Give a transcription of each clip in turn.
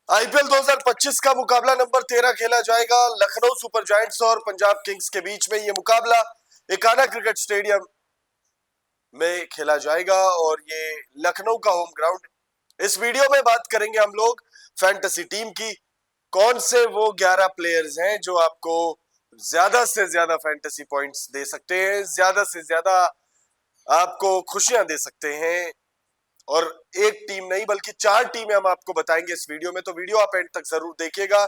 IPL 2025 का मुकाबला number 13 खेला जाएगा लखनऊ सुपर जायंट्स और पंजाब किंग्स के बीच में। ये मुकाबला इकाना क्रिकेट स्टेडियम में खेला जाएगा और ये लखनऊ का होम ग्राउंड। इस वीडियो में बात करेंगे हम लोग फैंटेसी टीम की, कौन से वो 11 प्लेयर्स हैं जो आपको ज्यादा से ज्यादा फैंटेसी पॉइंट्स दे सकते हैं, ज्यादा से ज्यादा आपको खुशियां दे सकते हैं। और एक टीम नहीं बल्कि 4 टीमें हम आपको बताएंगे इस वीडियो में, तो वीडियो आप एंड तक जरूर देखिएगा।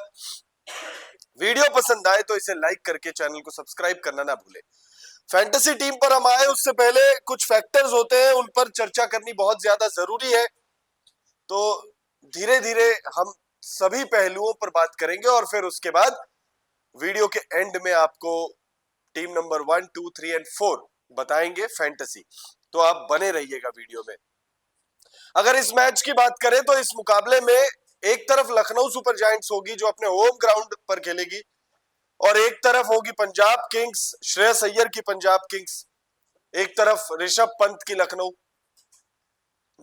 वीडियो पसंद आए तो इसे लाइक करके चैनल को सब्सक्राइब करना ना भूलें। फैंटेसी टीम पर हम आए उससे पहले कुछ फैक्टर्स होते हैं, उन पर चर्चा करनी बहुत ज्यादा जरूरी है। तो धीरे धीरे हम सभी पहलुओं पर बात करेंगे और फिर उसके बाद वीडियो के एंड में आपको टीम नंबर 1, 2, 3 एंड 4 बताएंगे फैंटेसी। तो आप बने रहिएगा वीडियो में। अगर इस मैच की बात करें तो इस मुकाबले में एक तरफ लखनऊ सुपर जायंट्स होगी जो अपने होम ग्राउंड पर खेलेगी, और एक तरफ होगी पंजाब किंग्स, श्रेयस अय्यर की पंजाब किंग्स, एक तरफ ऋषभ पंत की लखनऊ।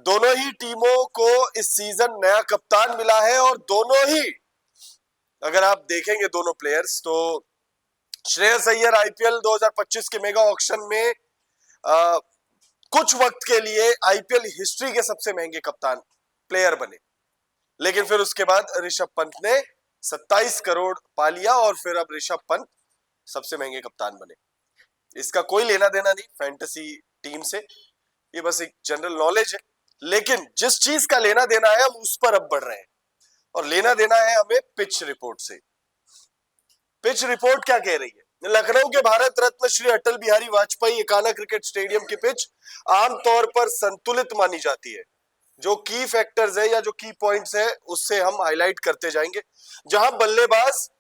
दोनों ही टीमों को इस सीजन नया कप्तान मिला है और दोनों ही, अगर आप देखेंगे दोनों प्लेयर्स, तो श्रेयस अय्यर आईपीएल 2025 के मेगा ऑक्शन में कुछ वक्त के लिए आईपीएल हिस्ट्री के सबसे महंगे कप्तान प्लेयर बने, लेकिन फिर उसके बाद ऋषभ पंत ने 27 करोड़ पा लिया और फिर अब ऋषभ पंत सबसे महंगे कप्तान बने। इसका कोई लेना देना नहीं फैंटेसी टीम से, ये बस एक जनरल नॉलेज है। लेकिन जिस चीज का लेना देना है हम उस पर अब बढ़ रहे हैं, और लेना देना है हमें पिच रिपोर्ट से। पिच रिपोर्ट क्या कह रही है? लखनऊ के भारत रत्न श्री अटल बिहारी वाजपेयी इकाना क्रिकेट स्टेडियम की पिच आमतौर पर संतुलित मानी जाती है। जो की फैक्टर्स है या जो की पॉइंट्स है उससे हम हाईलाइट करते जाएंगे। जहां बल्लेबाज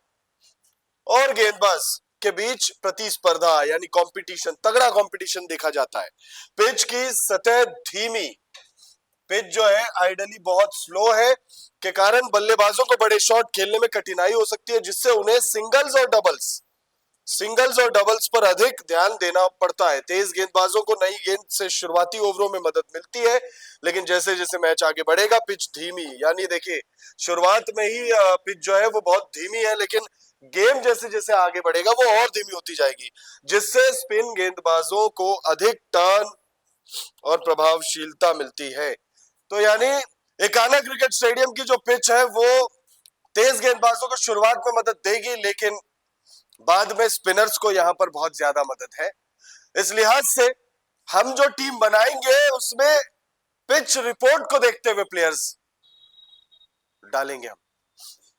और गेंदबाज के बीच प्रतिस्पर्धा यानी कंपटीशन, तगड़ा कंपटीशन देखा जाता है। पिच की सतह धीमी, पिच जो है आइडियली बहुत स्लो है के कारण बल्लेबाजों को बड़े शॉट खेलने में कठिनाई हो सकती है, जिससे उन्हें सिंगल्स और डबल्स पर अधिक ध्यान देना पड़ता है। तेज गेंदबाजों को नई गेंद से शुरुआती ओवरों में मदद मिलती है, लेकिन जैसे जैसे मैच आगे बढ़ेगा पिच धीमी, यानी देखिए शुरुआत में ही पिच जो है वो बहुत धीमी है, लेकिन गेम जैसे जैसे आगे बढ़ेगा वो और धीमी होती जाएगी, जिससे स्पिन गेंदबाजों को अधिक टर्न और प्रभावशीलता मिलती है। तो यानी इकाना क्रिकेट स्टेडियम की जो पिच है वो तेज गेंदबाजों को शुरुआत में मदद देगी, लेकिन बाद में स्पिनर्स को यहां पर बहुत ज्यादा मदद है। इस लिहाज से हम जो टीम बनाएंगे उसमें पिच रिपोर्ट को देखते हुए प्लेयर्स डालेंगे हम।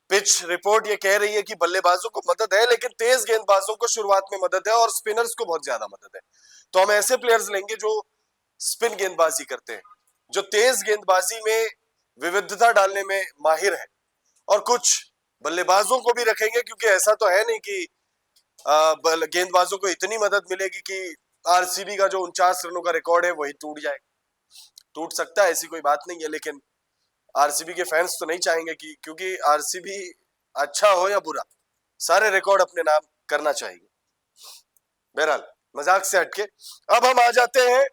पिच रिपोर्ट ये कह रही है कि बल्लेबाजों को मदद है, लेकिन तेज गेंदबाजों को शुरुआत में मदद है और स्पिनर्स को बहुत ज्यादा मदद है। तो हम ऐसे प्लेयर्स लेंगे जो स्पिन गेंदबाजी करते हैं, जो तेज गेंदबाजी में विविधता डालने में माहिर है, और कुछ बल्लेबाजों को भी रखेंगे, क्योंकि ऐसा तो है नहीं कि गेंदबाजों को इतनी मदद मिलेगी कि आरसीबी का जो 49 रनों का रिकॉर्ड है वही टूट जाए। टूट सकता है, ऐसी कोई बात नहीं है, लेकिन आरसीबी के फैंस तो नहीं चाहेंगे कि, क्योंकि आरसीबी अच्छा हो या बुरा सारे रिकॉर्ड अपने नाम करना चाहिए। बहरहाल मजाक से हटके अब हम आ जाते हैं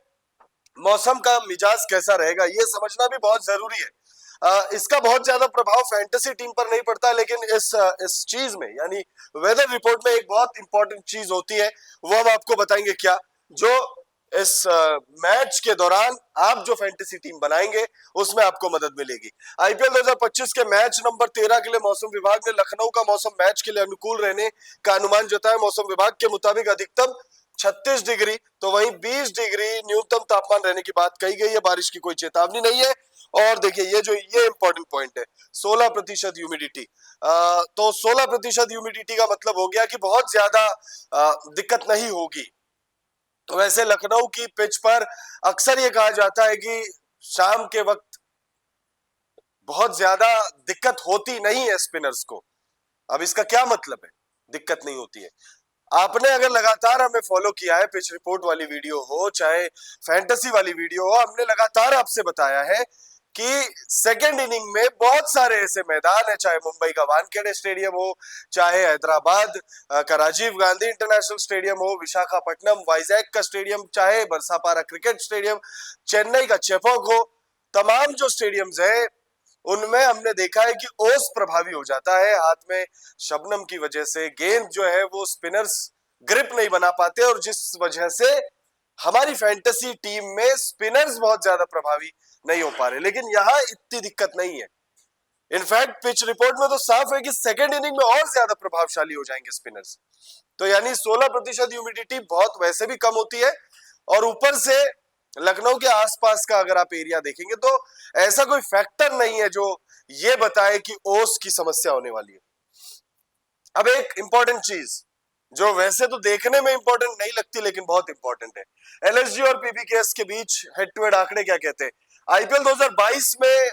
मौसम का मिजाज कैसा रहेगा, ये समझना भी बहुत जरूरी है। इसका बहुत ज्यादा प्रभाव फैंटेसी टीम पर नहीं पड़ता, लेकिन इस चीज में यानी वेदर रिपोर्ट में एक बहुत इंपॉर्टेंट चीज होती है, वो हम आपको बताएंगे क्या, जो इस मैच के दौरान आप जो फैंटेसी टीम बनाएंगे उसमें आपको मदद मिलेगी। आईपीएल 2025 के मैच नंबर 13 के लिए मौसम विभाग ने लखनऊ का मौसम मैच के लिए अनुकूल रहने का अनुमान जताया। मौसम विभाग के मुताबिक अधिकतम 36 डिग्री तो वहीं 20 डिग्री न्यूनतम तापमान रहने की बात कही गई है। बारिश की कोई चेतावनी नहीं है। और देखिए ये इंपॉर्टेंट पॉइंट है, 16% ह्यूमिडिटी। तो 16% ह्यूमिडिटी का मतलब हो गया कि बहुत ज्यादा दिक्कत नहीं होगी। तो वैसे लखनऊ की पिच पर अक्सर ये कहा जाता है कि शाम के वक्त बहुत ज्यादा दिक्कत होती नहीं है स्पिनर्स को। अब इसका क्या मतलब है दिक्कत नहीं होती है? आपने अगर लगातार हमें फॉलो किया है, पिच रिपोर्ट वाली वीडियो हो चाहे फैंटेसी वाली वीडियो हो, हमने लगातार आपसे बताया है कि सेकेंड इनिंग में बहुत सारे ऐसे मैदान है, चाहे मुंबई का वानखेड़े स्टेडियम हो, चाहे हैदराबाद का राजीव गांधी इंटरनेशनल स्टेडियम हो, विशाखापट्टनम वाइजैक का स्टेडियम, चाहे बरसापारा क्रिकेट स्टेडियम, चेन्नई का चेपॉक हो, तमाम जो स्टेडियम्स है उनमें हमने देखा है कि ओस प्रभावी हो जाता है, हाथ में शबनम की वजह से गेंद जो है वो स्पिनर्स ग्रिप नहीं बना पाते, और जिस वजह से हमारी फैंटेसी टीम में स्पिनर्स बहुत ज्यादा प्रभावी नहीं हो पा रहे। लेकिन यहाँ इतनी दिक्कत नहीं है, इनफैक्ट पिच रिपोर्ट में तो साफ है कि सेकेंड इनिंग में और ज्यादा प्रभावशाली हो जाएंगे स्पिनर्स। तो यानी 16% ह्यूमिडिटी बहुत वैसे भी कम होती है, और ऊपर से लखनऊ के आसपास का अगर आप एरिया देखेंगे तो ऐसा कोई फैक्टर नहीं है जो ये बताए कि ओस की समस्या होने वाली है। अब एक इंपॉर्टेंट चीज जो वैसे तो देखने में इंपॉर्टेंट नहीं लगती लेकिन बहुत इंपॉर्टेंट है, एलएसजी और पीबीकेएस के बीच हेड टू हेड आंकड़े क्या कहते हैं। आईपीएल 2022 में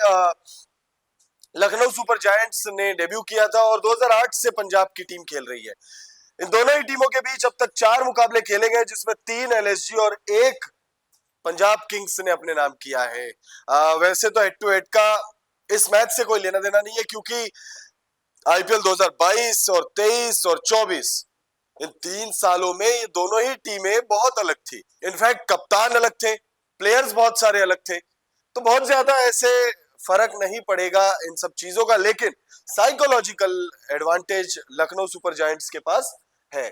लखनऊ सुपर जायंट्स ने डेब्यू किया था और 2008 से पंजाब की टीम खेल रही है। इन दोनों ही टीमों के बीच अब तक 4 मुकाबले खेले गए, जिसमें 3 एलएसजी और 1 पंजाब किंग्स ने अपने नाम किया है। वैसे तो हेड टू हेड का इस मैच से कोई लेना देना नहीं है, क्योंकि आईपीएल 2022 और 23 और 24 इन 3 सालों में ये दोनों ही टीमें बहुत अलग थी। इनफैक्ट कप्तान अलग थे, प्लेयर्स बहुत सारे अलग थे, तो बहुत ज्यादा ऐसे फर्क नहीं पड़ेगा इन सब चीजों का। लेकिन psychological advantage Lucknow super giants के पास है।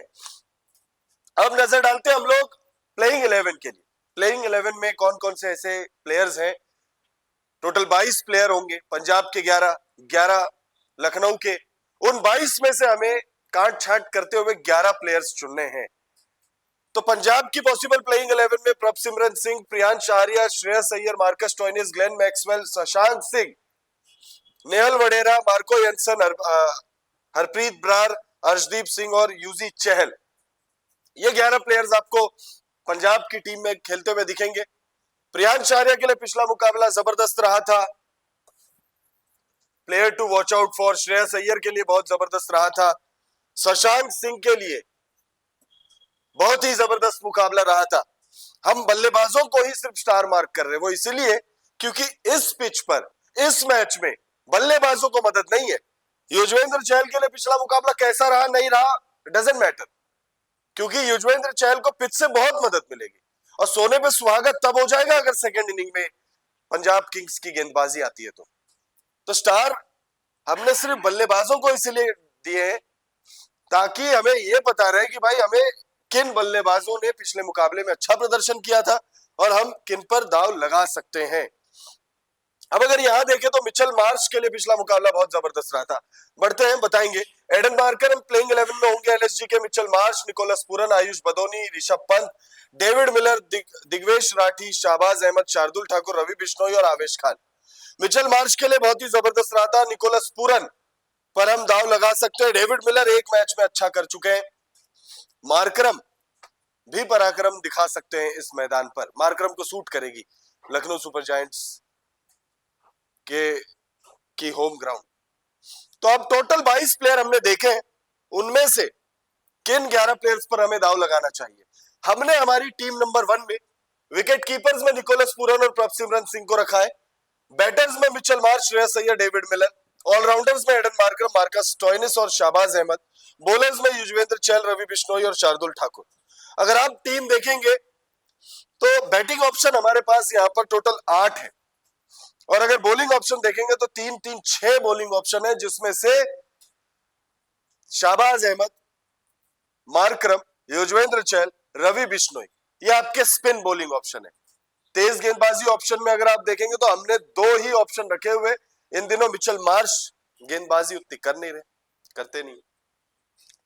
अब नजर डालते हैं हम लोग प्लेइंग 11 के लिए। प्लेइंग 11 में कौन कौन से ऐसे प्लेयर्स हैं। टोटल 22 प्लेयर होंगे, पंजाब के 11 लखनऊ के। उन 22 में से हमें काट छांट करते हुए 11 प्लेयर्स चुनने हैं। तो पंजाब की पॉसिबल प्लेइंग 11 में Prabhsimran Singh, Priyansh Arya, Shreyas Iyer, Marcus Stoinis, Glenn Maxwell, Shashank Singh, Nehal Wadhera, Marco Jansen, Harpreet Brar, Arshdeep Singh और यूजी चहल। ये 11 प्लेयर्स आपको पंजाब की टीम में खेलते हुए दिखेंगे। प्रियांश आर्या के लिए पिछला मुकाबला जबरदस्त रहा था, player to watch out for. Shreyas Iyer के लिए बहुत जबरदस्त रहा था। शशांक सिंह के लिए बहुत ही जबरदस्त मुकाबला रहा था। हम बल्लेबाजों को ही सिर्फ स्टार मार्क कर रहे हैं, वो इसलिए क्योंकि इस पिच पर इस मैच में बल्लेबाजों को मदद नहीं है। युजवेंद्र चहल के लिए पिछला मुकाबला कैसा रहा नहीं रहा डजंट मैटर, क्योंकि युजवेंद्र चहल को पिच से बहुत मदद मिलेगी, और सोने पे सुहागा तब हो जाएगा अगर सेकेंड इनिंग में पंजाब किंग्स की गेंदबाजी आती है। तो स्टार हमने सिर्फ बल्लेबाजों को इसलिए दिए ताकि हमें यह पता रहे कि भाई हमें किन बल्लेबाजों ने पिछले मुकाबले में अच्छा प्रदर्शन किया था और हम किन पर दाव लगा सकते हैं। अब अगर यहां देखें तो मिचेल मार्श के लिए पिछला मुकाबला बहुत जबरदस्त रहा था। बढ़ते हैं, बताएंगे। एडन मार्कर प्लेइंग 11 में होंगे एलएसजी के Mitchell Marsh, Nicholas Pooran, Ayush Badoni, Rishabh Pant, David Miller, Digvesh Rathi, Shahbaz Ahmed, Shardul Thakur, Ravi Bishnoi और आवेश खान। मिचेल मार्श के लिए बहुत ही जबरदस्त रहा था। निकोलस पूरन पर हम दाव लगा सकते हैं। डेविड मिलर एक मैच में अच्छा कर चुके हैं। मार्करम भी पराक्रम दिखा सकते हैं इस मैदान पर, मार्करम को सूट करेगी लखनऊ सुपर जायंट्स की होम ग्राउंड। तो अब टोटल 22 प्लेयर हमने देखे हैं, उनमें से किन 11 प्लेयर्स पर हमें दाव लगाना चाहिए। हमने हमारी टीम नंबर 1 में विकेट कीपर्स में निकोलस पूरन और प्रभसिमरन सिंह को रखा है। बैटर्स में Mitchell Marsh, Shreyas Iyer, David Miller. Allrounders में एडन मार्कर, मार्कस स्टोइनिस और शाहबाज अहमद। बॉलर्स में युजवेंद्र चहल, रवि बिश्नोई और शार्दुल ठाकुर। अगर आप टीम देखेंगे तो बैटिंग ऑप्शन हमारे पास यहाँ पर टोटल 8 है, और अगर बॉलिंग ऑप्शन देखेंगे तो 3-3-6 बॉलिंग ऑप्शन है, जिसमें से शाहबाज अहमद, मार्करम, युजवेंद्र चहल, रवि बिश्नोई, ये आपके स्पिन बॉलिंग ऑप्शन है। तेज गेंदबाजी ऑप्शन में अगर आप देखेंगे तो हमने 2 ही ऑप्शन रखे हुए। इन दिनों मिचेल मार्श गेंदबाजी उतनी करते नहीं।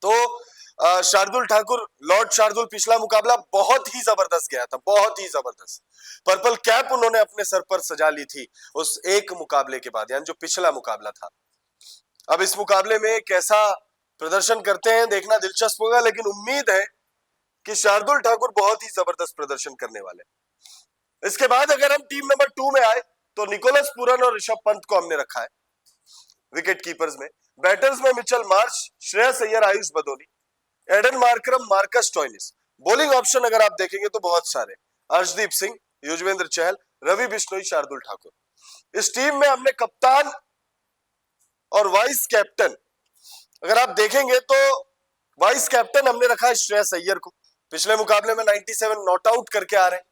तो शार्दुल ठाकुर, लॉर्ड शार्दुल, पिछला मुकाबला बहुत ही जबरदस्त गया था, बहुत ही जबरदस्त। पर्पल कैप उन्होंने अपने सर पर सजा ली थी उस एक मुकाबले के बाद, यानी जो पिछला मुकाबला था। अब इस मुकाबले में कैसा प्रदर्शन करते हैं देखना दिलचस्प होगा, लेकिन उम्मीद है कि शार्दुल ठाकुर बहुत ही जबरदस्त प्रदर्शन करने वाले। इसके बाद अगर हम टीम नंबर 2 में आए तो निकोलस पूरन और ऋषभ पंत को हमने रखा है विकेट कीपर्स में। बैटर्स में Mitchell Marsh, Shreyas Iyer, Ayush Badoni, Aidan Markram, Marcus Stoinis. Bowling option अगर आप देखेंगे तो बहुत सारे, अर्शदीप सिंह, युजवेंद्र चहल, रवि बिश्नोई, शार्दुल ठाकुर। इस टीम में हमने कप्तान और वाइस कैप्टन अगर आप देखेंगे तो वाइस कैप्टन हमने रखा है श्रेयस अय्यर को। पिछले मुकाबले में 97 नॉट आउट करके आ रहे हैं।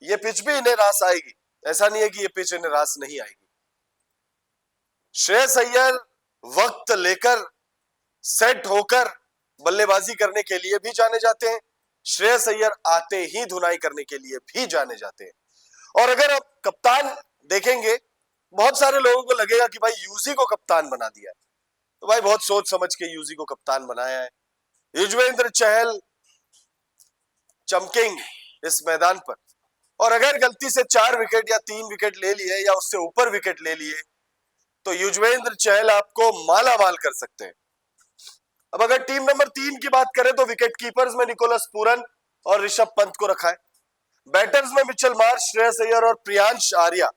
ये पिच भी इन्हें रास आएगी, ऐसा नहीं है कि ये पिच इन्हें रास नहीं आएगी। श्रेयस अय्यर वक्त लेकर सेट होकर बल्लेबाजी करने के लिए भी जाने जाते हैं, श्रेयस अय्यर आते ही धुनाई करने के लिए भी जाने जाते हैं। और अगर आप कप्तान देखेंगे, बहुत सारे लोगों को लगेगा कि भाई यूजी को कप्तान बना दिया है, तो भाई बहुत सोच समझ के यूजी को कप्तान बनाया है। युजवेंद्र चहल चमकेंगे इस मैदान पर, और अगर गलती से 4 विकेट या 3 विकेट ले लिए या उससे ऊपर विकेट ले लिए तो युजवेंद्र चहल आपको माला माल कर सकते हैं। अब अगर टीम नंबर 3 की बात करें तो विकेट कीपर्स में निकोलस पूरन और ऋषभ पंत को रखा है। बैटर्स में मिचेल मार्श, श्रेयस अय्यर और प्रियांश आर्या।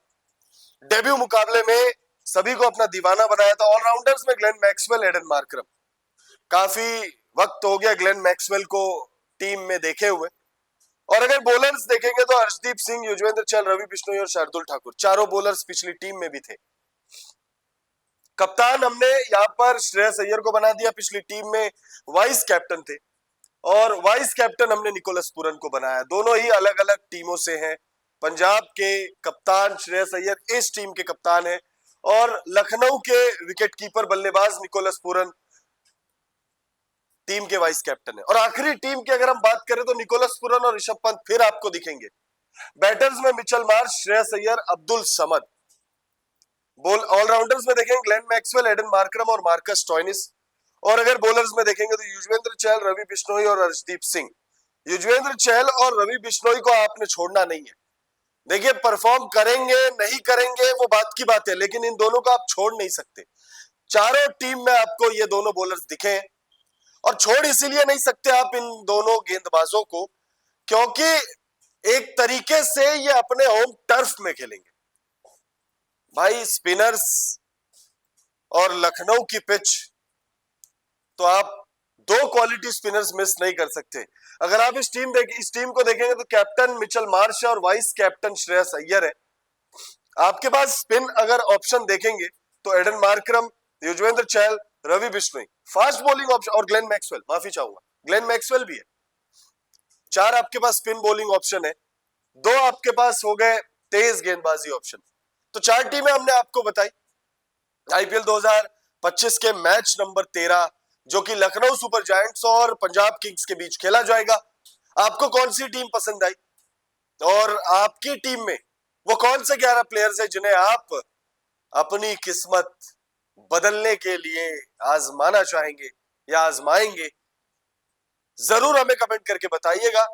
डेब्यू मुकाबले में सभी को अपना दीवाना बनाया था। ऑलराउंडर्स में ग्लेन मैक्सवेल, एडन मार्करम। काफी वक्त हो गया ग्लेन मैक्सवेल को टीम में देखे हुए। और अगर बॉलर्स देखेंगे तो अर्शदीप सिंह, युजवेंद्र चहल, रवि बिश्नोई और शार्दुल ठाकुर, चारों बॉलर्स पिछली टीम में भी थे। कप्तान हमने यहाँ पर श्रेयस अय्यर को बना दिया, पिछली टीम में वाइस कैप्टन थे, और वाइस कैप्टन हमने निकोलस पूरन को बनाया। दोनों ही अलग अलग टीमों से हैं। पंजाब के कप्तान श्रेयस अय्यर इस टीम के कप्तान है, और लखनऊ के विकेटकीपर बल्लेबाज निकोलस पूरन टीम के वाइस कैप्टन है। और आखिरी टीम की अगर हम बात करें तो निकोलस पूरन और ऋषभ पंत फिर आपको दिखेंगे। बैटर्स में Mitchell Marsh, Shreyas Iyer, Abdul Samad. Allrounders में देखेंगे ग्लेन मैक्सवेल, एडन मार्करम और मार्कस स्टोइनिस। और अगर बॉलर्स में देखेंगे तो युजवेंद्र चहल, रवि बिश्नोई और अर्शदीप सिंह। युजवेंद्र चहल और रवि बिश्नोई को आपने छोड़ना नहीं है। देखिए, परफॉर्म करेंगे नहीं करेंगे वो बात की बात है, लेकिन इन दोनों को आप छोड़ नहीं सकते। चारों टीम में आपको ये दोनों बॉलर्स दिखे हैं, और छोड़ इसीलिए नहीं सकते आप इन दोनों गेंदबाजों को, क्योंकि एक तरीके से ये अपने होम टर्फ में खेलेंगे। भाई स्पिनर्स और लखनऊ की पिच, तो आप 2 क्वालिटी स्पिनर्स मिस नहीं कर सकते। अगर आप इस टीम को देखेंगे तो कैप्टन मिचेल मार्श और वाइस कैप्टन श्रेयस अय्यर है। आपके पास स्पिन अगर ऑप्शन देखेंगे तो Aiden Markram, Yuzvendra Chahal, Ravi Bishnoi. Fast bowling option, और ग्लेन मैक्सवेल, माफी चाहूंगा, ग्लेन मैक्सवेल भी है। 4 आपके पास स्पिन बॉलिंग ऑप्शन है, 2 आपके पास हो गए तेज गेंदबाजी ऑप्शन। तो 4 टीमें हमने आपको बताई। आईपीएल 2025 के मैच नंबर 13 जो कि लखनऊ सुपर जायंट्स और पंजाब किंग्स के बीच खेला जाएगा, आपको कौन सी टीम पसंद आई, और आपकी टीम में वो कौन से 11 प्लेयर्स हैं जिन्हें आप अपनी किस्मत बदलने के लिए आजमाना चाहेंगे या आजमाएंगे, जरूर हमें कमेंट करके बताइएगा।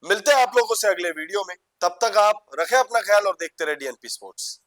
मिलते हैं आप लोगों से अगले वीडियो में। तब तक आप रखें अपना ख्याल और देखते रहिए डीएनपी स्पोर्ट्स।